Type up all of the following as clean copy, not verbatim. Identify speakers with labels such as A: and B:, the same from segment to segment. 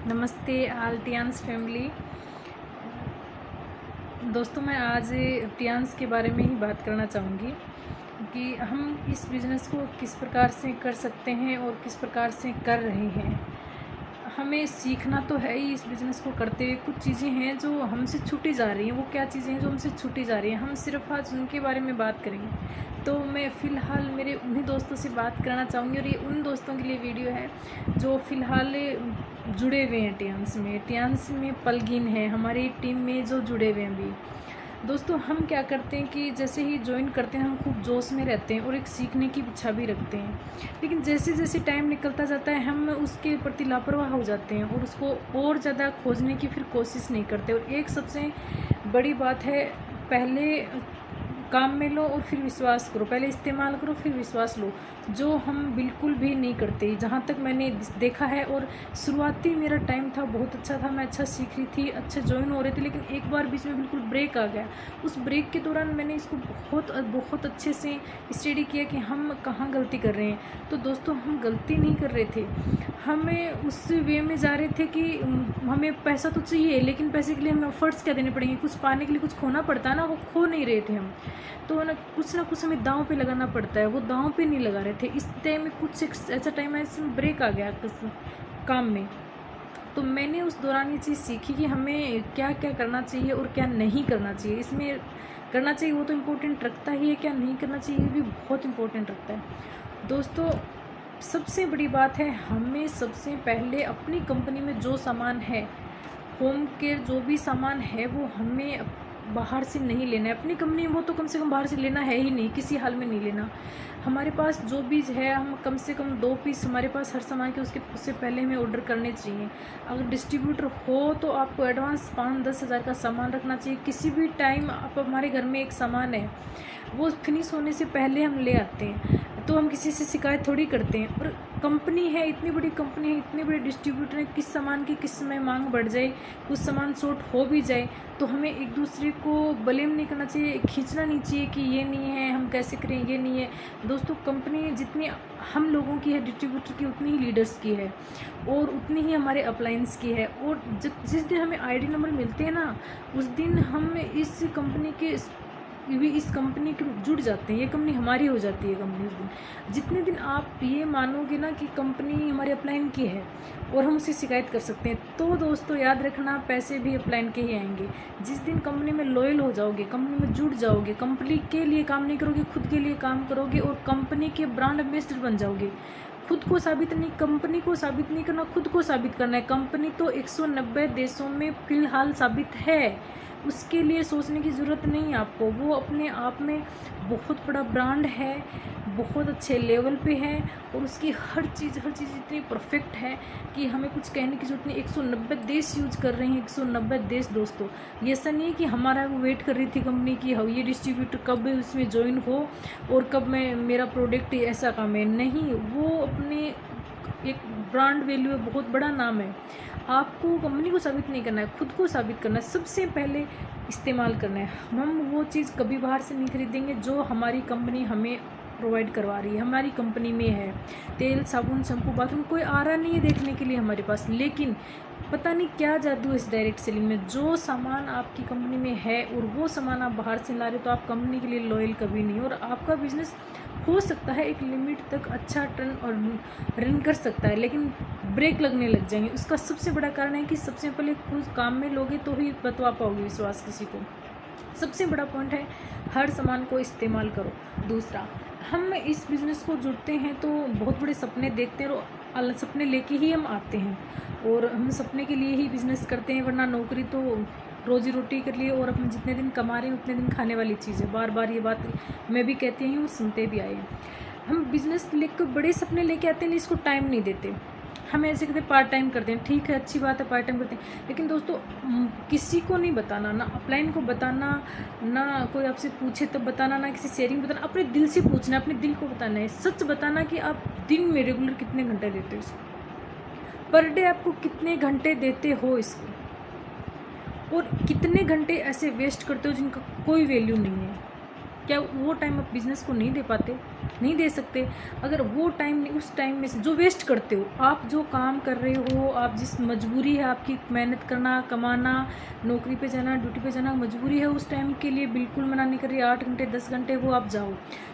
A: नमस्ते आल Tiens family. दोस्तों, मैं आज टियांस के बारे में ही बात करना चाहूँगी कि हम इस बिज़नेस को किस प्रकार से कर सकते हैं और किस प्रकार से कर रहे हैं। हमें सीखना तो है ही इस बिज़नेस को करते हुए। कुछ चीज़ें हैं जो हमसे छूटी जा रही हैं। वो क्या चीज़ें हैं जो हमसे छूटी जा रही हैं, हम सिर्फ आज उनके बारे में बात करेंगे। तो मैं फ़िलहाल मेरे उन्हीं दोस्तों से बात करना चाहूँगी और ये उन दोस्तों के लिए वीडियो है जो फ़िलहाल जुड़े हुए हैं टियांस में प्लगइन है हमारी टीम में जो जुड़े हुए हैं अभी। दोस्तों, हम क्या करते हैं कि जैसे ही ज्वाइन करते हैं हम खूब जोश में रहते हैं और एक सीखने की इच्छा भी रखते हैं, लेकिन जैसे जैसे टाइम निकलता जाता है हम उसके प्रति लापरवाह हो जाते हैं और उसको और ज़्यादा खोजने की फिर कोशिश नहीं करते। और एक सबसे बड़ी बात है, पहले काम में लो और फिर विश्वास करो, पहले इस्तेमाल करो फिर विश्वास लो, जो हम बिल्कुल भी नहीं करते जहाँ तक मैंने देखा है। और शुरुआती मेरा टाइम था बहुत अच्छा था, मैं अच्छा सीख रही थी, अच्छे ज्वाइन हो रहे थे, लेकिन एक बार बीच में बिल्कुल ब्रेक आ गया। उस ब्रेक के दौरान मैंने इसको बहुत अच्छे से स्टडी किया कि हम कहाँ गलती कर रहे हैं। तो दोस्तों, हम गलती नहीं कर रहे थे, हमें उस वे में जा रहे थे कि हमें पैसा तो चाहिए, लेकिन पैसे के लिए हमें एफर्ट्स क्या देने पड़ेंगे, कुछ पाने के लिए कुछ खोना पड़ता है ना, वो खो नहीं रहे थे हम। तो ना कुछ हमें दांव पे लगाना पड़ता है, वो दांव पे नहीं लगा रहे थे। इस टाइम में कुछ ऐसा टाइम है इसमें ब्रेक आ गया काम में। तो मैंने उस दौरान ये चीज़ सीखी कि हमें क्या क्या करना चाहिए और क्या नहीं करना चाहिए। इसमें करना चाहिए वो तो इम्पोर्टेंट रखता ही है, क्या नहीं करना चाहिए ये भी बहुत इम्पोर्टेंट रखता है। दोस्तों, सबसे बड़ी बात है, हमें सबसे पहले अपनी कंपनी में जो सामान है, होम केयर जो भी सामान है, वो हमें बाहर से नहीं लेना है। अपनी कंपनी में वो तो कम से कम बाहर से लेना है ही नहीं, किसी हाल में नहीं लेना। हमारे पास जो भी है, हम कम से कम 2 पीस हमारे पास हर सामान के उससे पहले हमें ऑर्डर करने चाहिए। अगर डिस्ट्रीब्यूटर हो तो आपको एडवांस 5-10 हज़ार का सामान रखना चाहिए। किसी भी टाइम आप हमारे घर में एक सामान है, वो फिनिश होने से पहले हम ले आते हैं, तो हम किसी से शिकायत थोड़ी करते हैं। और कंपनी है, इतनी बड़ी कंपनी है, इतने बड़े डिस्ट्रीब्यूटर हैं, किस सामान की किस समय मांग बढ़ जाए, कुछ सामान शॉर्ट हो भी जाए, तो हमें एक दूसरे को ब्लेम नहीं करना चाहिए, खींचना नहीं चाहिए कि ये नहीं है, हम कैसे करें, ये नहीं है। दोस्तों, कंपनी जितनी हम लोगों की है डिस्ट्रीब्यूटर की, उतनी ही लीडर्स की है और उतनी ही हमारे अप्लायंस की है। और जिस दिन हमें आईडी नंबर मिलते हैं ना, उस दिन हम इस कंपनी के जुड़ जाते हैं, ये कंपनी हमारी हो जाती है कंपनी उस दिन। जितने दिन आप ये मानोगे ना कि कंपनी हमारे अपलाइन की है और हम उससे शिकायत कर सकते हैं, तो दोस्तों याद रखना, पैसे भी अपलाइन के ही आएंगे। जिस दिन कंपनी में लॉयल हो जाओगे, कंपनी में जुड़ जाओगे, कंपनी के लिए काम नहीं करोगे, खुद के लिए काम करोगे और कंपनी के ब्रांड एम्बेसडर बन जाओगे। खुद को साबित नहीं, कंपनी को साबित नहीं करना, खुद को साबित करना है। कंपनी तो 190 देशों में फिलहाल साबित है, उसके लिए सोचने की ज़रूरत नहीं है आपको। वो अपने आप में बहुत बड़ा ब्रांड है, बहुत अच्छे लेवल पे है और उसकी हर चीज़ इतनी परफेक्ट है कि हमें कुछ कहने की ज़रूरत नहीं। 190 देश यूज कर रहे हैं, 190 देश। दोस्तों, ये ऐसा नहीं है कि हमारा वो वेट कर रही थी कंपनी की ये डिस्ट्रीब्यूटर कब उसमें ज्वाइन हो और कब मैं मेरा प्रोडक्ट ऐसा काम है, नहीं। वो अपने एक ब्रांड वैल्यू है, बहुत बड़ा नाम है। आपको कंपनी को साबित नहीं करना है, खुद को साबित करना है, सबसे पहले इस्तेमाल करना है। हम वो चीज़ कभी बाहर से नहीं खरीदेंगे जो हमारी कंपनी हमें प्रोवाइड करवा रही है, हमारी कंपनी में है। तेल, साबुन, शैम्पू, बाथरूम कोई आ रहा नहीं है देखने के लिए हमारे पास, लेकिन पता नहीं क्या जादू है इस डायरेक्ट सेलिंग में। जो सामान आपकी कंपनी में है और वो सामान आप बाहर से ला रहे हो, तो आप कंपनी के लिए लॉयल कभी नहीं। और आपका बिजनेस हो सकता है एक लिमिट तक अच्छा रन कर सकता है, लेकिन ब्रेक लगने लग जाएंगे। उसका सबसे बड़ा कारण है कि सबसे पहले खुद काम में लोगे तो ही बतवा पाओगे विश्वास किसी को। सबसे बड़ा पॉइंट है, हर सामान को इस्तेमाल करो। दूसरा, हम इस बिज़नेस को जुड़ते हैं तो बहुत बड़े सपने देखते हैं और सपने लेके ही हम आते हैं और हम सपने के लिए ही बिज़नेस करते हैं, वरना नौकरी तो रोजी रोटी कर लिए और अपन जितने दिन कमा रहे हैं उतने दिन खाने वाली चीज़ है। बार बार ये बात मैं भी कहती हूँ, सुनते भी आए हैं। हम बिज़नेस लेकर बड़े सपने लेके आते हैं, लेकिन इसको टाइम नहीं देते। हम ऐसे कहते पार्ट टाइम करते हैं, ठीक है, अच्छी बात है, पार्ट टाइम करते हैं, लेकिन दोस्तों किसी को नहीं बताना, ना अपलाइन को बताना, ना कोई आपसे पूछे तब बताना, ना किसी शेयरिंग बताना। अपने दिल से पूछना, अपने दिल को बताना है, सच बताना कि आप दिन में रेगुलर कितने घंटे देते हो इसको, पर डे आपको कितने घंटे देते हो इसको, और कितने घंटे ऐसे वेस्ट करते हो जिनका कोई वैल्यू नहीं है। क्या वो टाइम आप बिज़नेस को नहीं दे पाते? नहीं दे सकते। अगर वो टाइम, उस टाइम में से जो वेस्ट करते हो, आप जो काम कर रहे हो, आप जिस मजबूरी है आपकी मेहनत करना, कमाना, नौकरी पे जाना, ड्यूटी पे जाना, मजबूरी है, उस टाइम के लिए बिल्कुल मना नहीं कर रही, 8 घंटे 10 घंटे वो आप जाओ,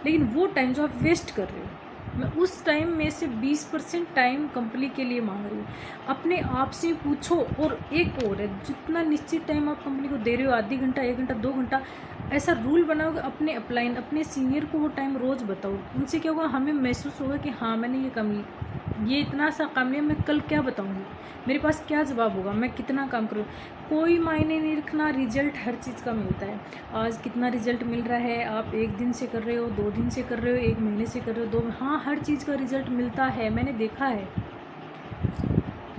A: लेकिन वो टाइम जो आप वेस्ट कर रहे हो, मैं उस टाइम में से 20% टाइम कंपनी के लिए मांग रही हूँ। अपने आप से पूछो। और एक और है, जितना निश्चित टाइम आप कंपनी को दे रहे हो, आधी घंटा, 1 घंटा, 2 घंटा, ऐसा रूल बनाओगे, अपने अपलाइन, अपने सीनियर को वो टाइम रोज़ बताओ। उनसे क्या होगा, हमें महसूस होगा कि हाँ मैंने ये इतना सा काम लिया, मैं कल क्या बताऊँगी, मेरे पास क्या जवाब होगा, मैं कितना काम करूँ। कोई मायने नहीं रखना, रिजल्ट हर चीज़ का मिलता है। आज कितना रिजल्ट मिल रहा है, आप 1 दिन से कर रहे हो, 2 दिन से कर रहे हो, 1 महीने से कर रहे हो, 2, हाँ हर चीज़ का रिजल्ट मिलता है, मैंने देखा है,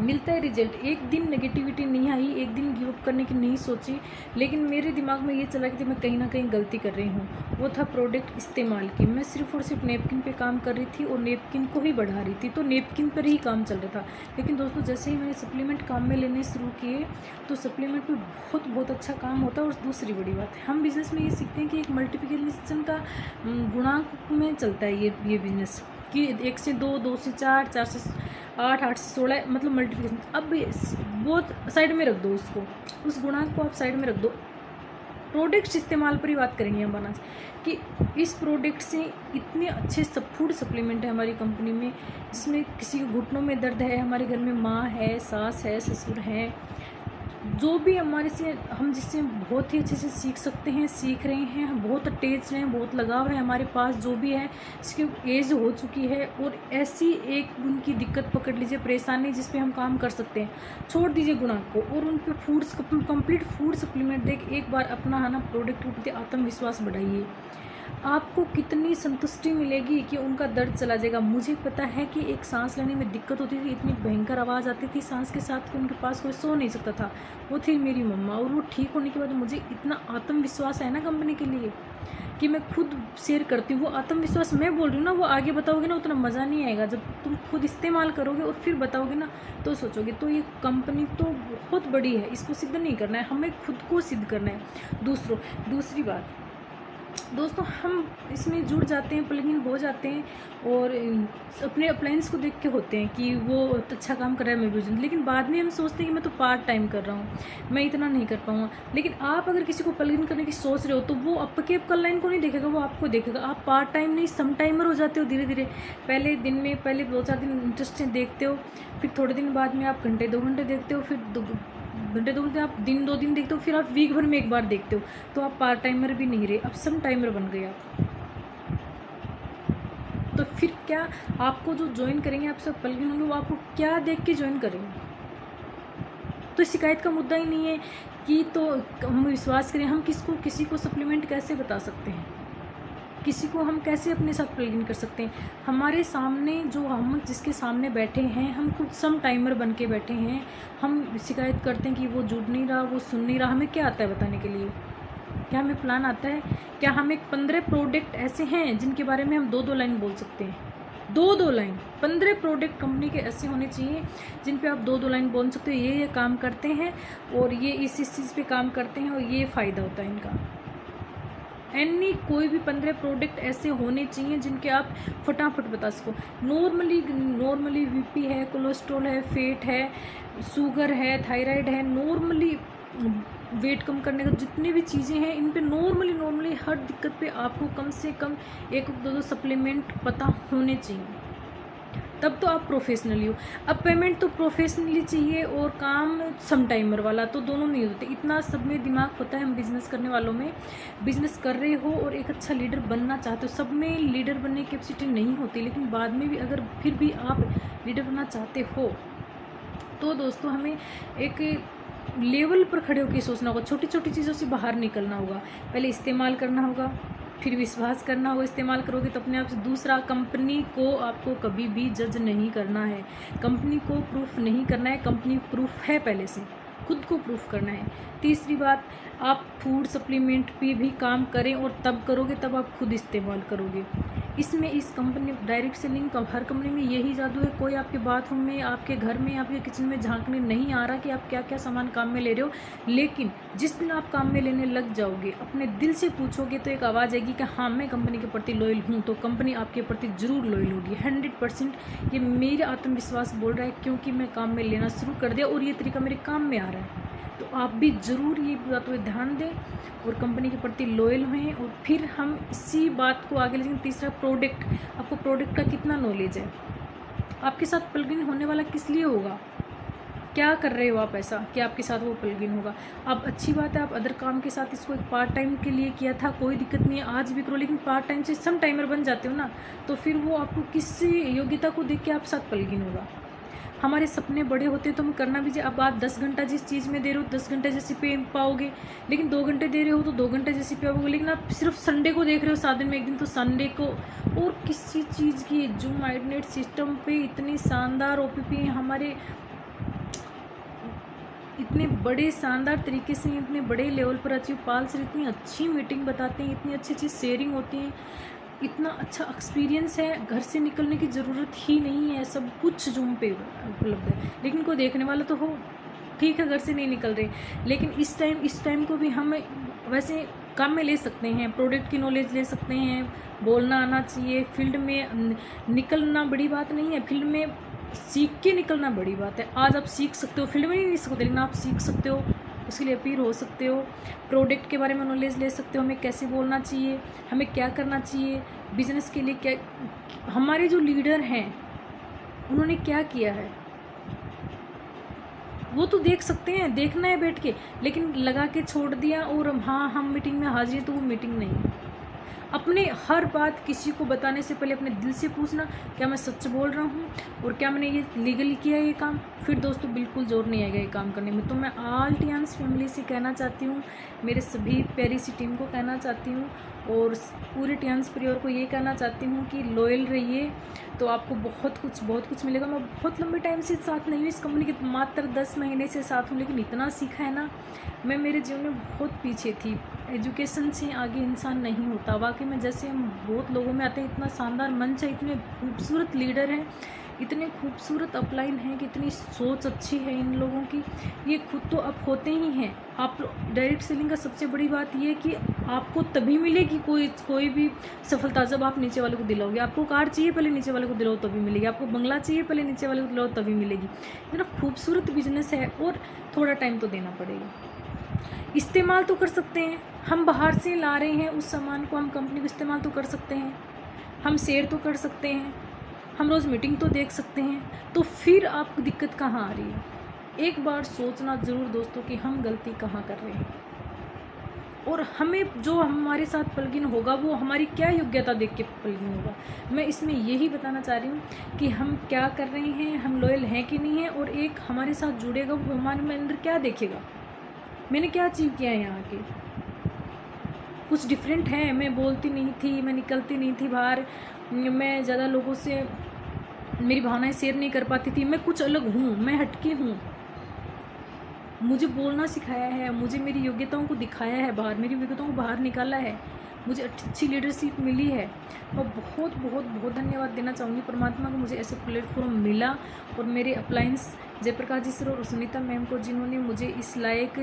A: मिलता है रिजल्ट। एक दिन नेगेटिविटी नहीं आई, एक दिन गिव अप करने की नहीं सोची, लेकिन मेरे दिमाग में ये चला कि मैं कहीं ना कहीं गलती कर रही हूँ। वो था प्रोडक्ट इस्तेमाल की। मैं सिर्फ और सिर्फ नेपकिन पे काम कर रही थी और नेपकिन को ही बढ़ा रही थी, तो नेपकिन पर ही काम चल रहा था। लेकिन दोस्तों, जैसे ही मैंने सप्लीमेंट काम में लेने शुरू किए, तो सप्लीमेंट पे बहुत अच्छा काम होता है। और दूसरी बड़ी बात है, हम बिज़नेस में ये सीखते हैं कि एक मल्टीप्लिकेशन का गुणांक में चलता है ये बिज़नेस, कि 1 से 2, 2 से 4, 4 से 8, 8 से 16, मतलब मल्टीप्लिकेशन। अब वो साइड में रख दो, उसको, उस गुणांक को आप साइड में रख दो। प्रोडक्ट्स इस्तेमाल पर ही बात करेंगे हम बनास कि इस प्रोडक्ट से इतने अच्छे फूड सप्लीमेंट है हमारी कंपनी में, जिसमें किसी के घुटनों में दर्द है, हमारे घर में माँ है, सास है, ससुर हैं, जो भी हमारे से, हम जिससे बहुत ही अच्छे से सीख सकते हैं, सीख रहे हैं, हम बहुत अटैच हैं, बहुत लगाव है हमारे पास, जो भी है जिसकी एज हो चुकी है, और ऐसी एक उनकी दिक्कत पकड़ लीजिए, परेशानी जिस पे हम काम कर सकते हैं, छोड़ दीजिए गुणांक को, और उन पे फूड्स कंप्लीट फूड सप्लीमेंट देख एक बार अपना है ना प्रोडक्ट के प्रति आत्मविश्वास बढ़ाइए। आपको कितनी संतुष्टि मिलेगी कि उनका दर्द चला जाएगा। मुझे पता है कि एक सांस लेने में दिक्कत होती थी, इतनी भयंकर आवाज़ आती थी सांस के साथ कि उनके पास कोई सो नहीं सकता था, वो थी मेरी मम्मा। और वो ठीक होने के बाद मुझे इतना आत्मविश्वास है ना कंपनी के लिए, कि मैं खुद शेयर करती हूँ। वो आत्मविश्वास मैं बोल रही हूँ ना, वो आगे बताओगे ना उतना मज़ा नहीं आएगा। जब तुम खुद इस्तेमाल करोगे और फिर बताओगे ना, तो सोचोगे। तो ये कंपनी तो बहुत बड़ी है, इसको सिद्ध नहीं करना है, हमें खुद को सिद्ध करना है। दूसरी बात दोस्तों, हम इसमें जुड़ जाते हैं, प्लग इन हो जाते हैं, और अपने अप्लायंस को देख के होते हैं कि वो अच्छा काम कर रहा है, मैं भी, लेकिन बाद में हम सोचते हैं कि मैं तो पार्ट टाइम कर रहा हूँ, मैं इतना नहीं कर पाऊँगा। लेकिन आप अगर किसी को प्लग इन करने की सोच रहे हो, तो वो आपके अपकल लाइन को नहीं देखेगा, वो आपको देखेगा। आप पार्ट टाइम नहीं, सम टाइमर हो जाते हो धीरे धीरे। पहले दिन में, पहले 2-4 दिन इंटरेस्ट से देखते हो, फिर थोड़े दिन बाद में आप घंटे 2 घंटे देखते हो, फिर घंटे 2 घंटे आप दिन 2 दिन देखते हो, फिर आप वीक भर में एक बार देखते हो। तो आप पार्ट टाइमर भी नहीं रहे, अब सम टाइमर बन गए आप। तो फिर क्या, आपको जो ज्वाइन करेंगे, आप सब प्लग इन होंगे, वो आपको क्या देख के ज्वाइन करेंगे? तो शिकायत का मुद्दा ही नहीं है कि, तो हम विश्वास करें। हम किसी को सप्लीमेंट कैसे बता सकते हैं, किसी को हम कैसे अपने साथ प्लग इन कर सकते हैं? हमारे सामने जो, हम जिसके सामने बैठे हैं, हम खुद सम टाइमर बन के बैठे हैं, हम शिकायत करते हैं कि वो जुड़ नहीं रहा, वो सुन नहीं रहा। हमें क्या आता है बताने के लिए? क्या हमें प्लान आता है? क्या हम एक 15 प्रोडक्ट ऐसे हैं जिनके बारे में हम 2-2 लाइन बोल सकते हैं? 2-2 लाइन। 15 प्रोडक्ट कंपनी के ऐसे होने चाहिए जिन पे आप 2-2 लाइन बोल सकते हो, ये काम करते हैं, और ये इस चीज़ पे काम करते हैं, और ये फ़ायदा होता है इनका। कोई भी 15 प्रोडक्ट ऐसे होने चाहिए जिनके आप फटाफट बता सको। नॉर्मली बीपी है, कोलेस्ट्रॉल है, फेट है, शुगर है, थायराइड है, नॉर्मली वेट कम करने का जितनी भी चीज़ें हैं, इन पे नॉर्मली हर दिक्कत पे आपको कम से कम 1-2 सप्लीमेंट पता होने चाहिए, तब तो आप प्रोफेशनली हो। अब पेमेंट तो प्रोफेशनली चाहिए, और काम सम टाइमर वाला, तो दोनों नहीं होते। इतना सब में दिमाग होता है, हम बिज़नेस करने वालों में, बिज़नेस कर रहे हो और एक अच्छा लीडर बनना चाहते हो। सब में लीडर बनने की कैपेसिटी नहीं होती, लेकिन बाद में भी अगर फिर भी आप लीडर बनना चाहते हो, तो दोस्तों हमें एक लेवल पर खड़े होकर सोचना होगा, छोटी छोटी चीज़ों से बाहर निकलना होगा। पहले इस्तेमाल करना होगा, फिर विश्वास करना होगा। इस्तेमाल करोगे तो अपने आप से। दूसरा, कंपनी को आपको कभी भी जज नहीं करना है, कंपनी को प्रूफ नहीं करना है, कंपनी प्रूफ है पहले से, खुद को प्रूफ करना है। तीसरी बात, आप फूड सप्लीमेंट पे भी काम करें और तब करोगे, तब आप खुद इस्तेमाल करोगे। इसमें इस कंपनी डायरेक्ट सेलिंग का हर कंपनी में यही जादू है। कोई आपके बाथरूम में, आपके घर में, आपके किचन में झांकने नहीं आ रहा कि आप क्या क्या सामान काम में ले रहे हो, लेकिन जिस दिन आप काम में लेने लग जाओगे, अपने दिल से पूछोगे तो एक आवाज़ आएगी कि हाँ मैं कंपनी के प्रति लॉयल हूँ, तो कंपनी आपके प्रति ज़रूर लॉयल होगी। 100% ये मेरा आत्मविश्वास बोल रहा है, क्योंकि मैं काम में लेना शुरू कर दिया और ये तरीका मेरे काम में आ रहा है। तो आप भी ज़रूर ये बात पर ध्यान दें और कंपनी के प्रति लॉयल हैं। और फिर हम इसी बात को आगे ले जाएंगे। तीसरा, प्रोडक्ट। आपको प्रोडक्ट का कितना नॉलेज है, आपके साथ प्लगइन होने वाला किस लिए होगा, क्या कर रहे हो आप ऐसा कि आपके साथ वो प्लगइन होगा। अब अच्छी बात है, आप अदर काम के साथ इसको एक पार्ट टाइम के लिए किया था, कोई दिक्कत नहीं है, आज भी करो, लेकिन पार्ट टाइम से सम टाइमर बन जाते हो ना, तो फिर वो आपको किस योग्यता को देख के आप साथ प्लगइन होगा। हमारे सपने बड़े होते हैं तो हम करना भी चाहिए। अब आप 10 घंटा जिस चीज़ में दे रहे हो 10 घंटे जैसे पे पाओगे, लेकिन 2 घंटे दे रहे हो तो 2 घंटे जैसे पे पाओगे। लेकिन आप सिर्फ संडे को देख रहे हो 7 दिन में एक दिन, तो संडे को और किसी चीज़ की जूम आइडनेट सिस्टम पे इतनी शानदार OPP हमारे इतने बड़े शानदार तरीके से, इतने बड़े लेवल पर अचीव पाल सर इतनी अच्छी मीटिंग बताते हैं, इतनी अच्छी अच्छी शेयरिंग होती है, इतना अच्छा एक्सपीरियंस है, घर से निकलने की ज़रूरत ही नहीं है, सब कुछ जूम पे उपलब्ध है। लेकिन कोई देखने वाला तो हो, ठीक है घर से नहीं निकल रहे, लेकिन इस टाइम को भी हम वैसे काम में ले सकते हैं, प्रोडक्ट की नॉलेज ले सकते हैं, बोलना आना चाहिए, फील्ड में निकलना बड़ी बात नहीं है, फील्ड में सीख के निकलना बड़ी बात है। आज आप सीख सकते हो, फील्ड में नहीं सकते, लेकिन आप सीख सकते हो, उसके लिए अपील हो सकते हो, प्रोडक्ट के बारे में नॉलेज ले सकते हो, हमें कैसे बोलना चाहिए, हमें क्या करना चाहिए, बिजनेस के लिए क्या, हमारे जो लीडर हैं उन्होंने क्या किया है वो तो देख सकते हैं, देखना है बैठ के, लेकिन लगा के छोड़ दिया और हाँ हम मीटिंग में हाजिर हैं, तो वो मीटिंग नहीं है। अपने हर बात किसी को बताने से पहले अपने दिल से पूछना, क्या मैं सच बोल रहा हूँ और क्या मैंने ये लीगली किया है ये काम, फिर दोस्तों बिल्कुल जोर नहीं आएगा ये काम करने में। तो मैं ऑल टियान्स फैमिली से कहना चाहती हूँ, मेरे सभी प्यारी सी टीम को कहना चाहती हूँ और पूरे टियान्स परिवार को ये कहना चाहती हूँ कि लॉयल रहिए, तो आपको बहुत कुछ मिलेगा। मैं बहुत लंबे टाइम से साथ नहीं हूँ इस कंपनी के, मात्र 10 महीने से साथ हूँ, लेकिन इतना सीखा है ना, मैं मेरे जीवन में बहुत पीछे थी। एजुकेशन से आगे इंसान नहीं होता वाकई में, जैसे हम बहुत लोगों में आते हैं, इतना शानदार मंच है, इतने खूबसूरत लीडर हैं, इतने खूबसूरत अपलाइन हैं कि इतनी सोच अच्छी है इन लोगों की, ये खुद तो अब होते ही हैं। आप डायरेक्ट सेलिंग का सबसे बड़ी बात ये है कि आपको तभी मिलेगी कोई भी सफलता जब आप नीचे वाले को दिलाओगे। आपको कार चाहिए पहले नीचे वाले को दिलाओ तभी मिलेगी, आपको बंगला चाहिए पहले नीचे वाले को दिलाओ तभी मिलेगी। इतना खूबसूरत बिजनेस है और थोड़ा टाइम तो देना पड़ेगा। इस्तेमाल तो कर सकते हैं, हम बाहर से ला रहे हैं उस सामान को, हम कंपनी को इस्तेमाल तो कर सकते हैं, हम शेयर तो कर सकते हैं, हम रोज़ मीटिंग तो देख सकते हैं, तो फिर आपको दिक्कत कहाँ आ रही है। एक बार सोचना ज़रूर दोस्तों कि हम गलती कहाँ कर रहे हैं और हमें जो हमारे साथ प्लगइन होगा वो हमारी क्या योग्यता देख के प्लगइन होगा। मैं इसमें यही बताना चाह रही हूँ कि हम क्या कर रहे हैं, हम लॉयल हैं कि नहीं है, और एक हमारे साथ जुड़ेगा वो हमारे अंदर क्या देखेगा, मैंने क्या अचीव किया है यहाँ के, कुछ डिफरेंट है। मैं बोलती नहीं थी, मैं निकलती नहीं थी बाहर, मैं ज़्यादा लोगों से मेरी भावनाएं शेयर नहीं कर पाती थी, मैं कुछ अलग हूँ, मैं हटके हूँ, मुझे बोलना सिखाया है, मुझे मेरी योग्यताओं को दिखाया है बाहर, मेरी योग्यताओं को बाहर निकाला है, मुझे अच्छी लीडरशिप मिली है। मैं बहुत बहुत बहुत धन्यवाद देना चाहूँगी परमात्मा को, मुझे ऐसे प्लेटफॉर्म मिला और मेरे अप्लायंस जयप्रकाश जी सर और सुनीता मैम को, जिन्होंने मुझे इस लायक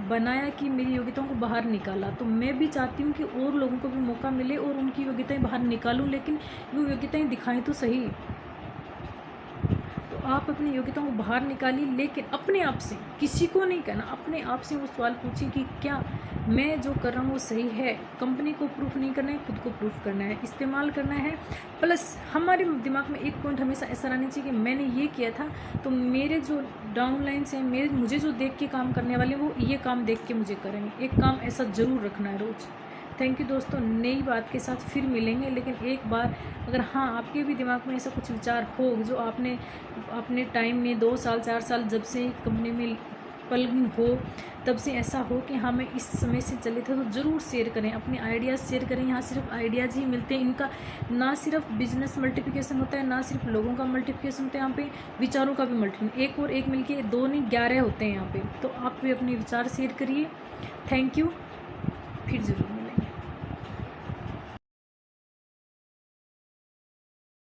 A: बनाया कि मेरी योग्यताओं को बाहर निकाला। तो मैं भी चाहती हूँ कि और लोगों को भी मौका मिले और उनकी योग्यताएं बाहर निकालूं, लेकिन वो योग्यताएं दिखाएं तो सही। तो आप अपनी योग्यताओं को बाहर निकालिए, लेकिन अपने आप से, किसी को नहीं कहना, अपने आप से वो सवाल पूछिए कि क्या मैं जो कर रहा हूँ वो सही है। कंपनी को प्रूफ नहीं करना है, खुद को प्रूफ करना है, इस्तेमाल करना है। प्लस हमारे दिमाग में एक पॉइंट हमेशा ऐसा रहना चाहिए कि मैंने ये किया था तो मेरे जो डाउनलाइंस हैं, मुझे जो देख के काम करने वाले वो ये काम देख के मुझे करेंगे। एक काम ऐसा ज़रूर रखना है रोज़। थैंक यू दोस्तों, नई बात के साथ फिर मिलेंगे। लेकिन एक बार अगर हाँ आपके भी दिमाग में ऐसा कुछ विचार हो जो आपने अपने टाइम में 2 साल 4 साल जब से कंपनी में प्लगइन हो, तब से ऐसा हो कि हाँ मैं इस समय से चले थे, तो ज़रूर शेयर करें, अपने आइडियाज़ शेयर करें। यहाँ सिर्फ आइडियाज़ ही मिलते हैं, इनका ना सिर्फ बिजनेस मल्टीप्लिकेशन होता है, ना सिर्फ लोगों का मल्टीप्लिकेशन होता है, यहाँ पे विचारों का भी मल्टीप्लिकेशन, एक और एक मिलके 2 नहीं 11 होते हैं यहाँ पे। तो आप भी अपने विचार शेयर करिए। थैंक यू, फिर ज़रूर।